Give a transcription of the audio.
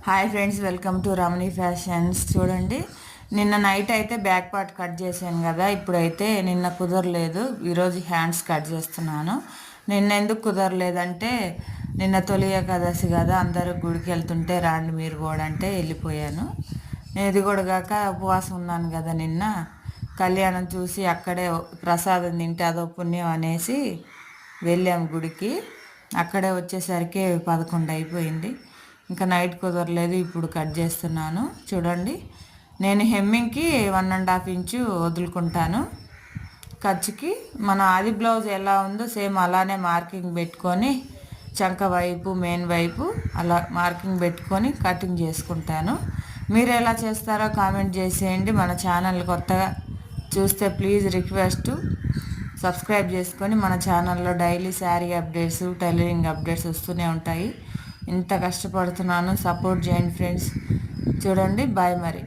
Hi friends, welcome to Ramani fashions. చూడండి, నిన్న night అయితే బ్యాక్ పార్ట్ కట్ చేశాను కదా. ఇప్పుడైతే నిన్న కుదరలేదు, ఈరోజు హ్యాండ్స్ కట్ చేస్తున్నాను. నిన్న ఎందుకు కుదరలేదంటే నిన్న తొలి ఏకాదశి కదా, అందరూ గుడికి వెళ్తుంటే రాండి మీరు కూడా అంటే వెళ్ళిపోయాను. ఇది కూడా కాక ఉపవాసం ఉన్నాను కదా. నిన్న కళ్యాణం చూసి అక్కడే ప్రసాదం తింటే అదో పుణ్యం అనేసి వెళ్ళాము గుడికి. అక్కడే వచ్చేసరికి 11 అయిపోయింది. ఇంకా నైట్ కుదరలేదు, ఇప్పుడు కట్ చేస్తున్నాను. చూడండి, నేను హెమ్మింగ్కి 1.5 ఇంచు వదులుకుంటాను. ఖర్చుకి మన ఆది బ్లౌజ్ ఎలా ఉందో సేమ్ అలానే మార్కింగ్ పెట్టుకొని చంక వైపు మెయిన్ వైపు అలా మార్కింగ్ పెట్టుకొని కటింగ్ చేసుకుంటాను. మీరు ఎలా చేస్తారో కామెంట్ చేసేయండి. మన ఛానల్ కొత్తగా చూస్తే ప్లీజ్ రిక్వెస్ట్ సబ్స్క్రైబ్ చేసుకొని మన ఛానల్లో daily sari updates, tailoring updates వస్తూనే ఉంటాయి. ఇంత కష్టపడుతున్నాను, సపోర్ట్ చేయండి ఫ్రెండ్స్. చూడండి, బాయ్ మరి.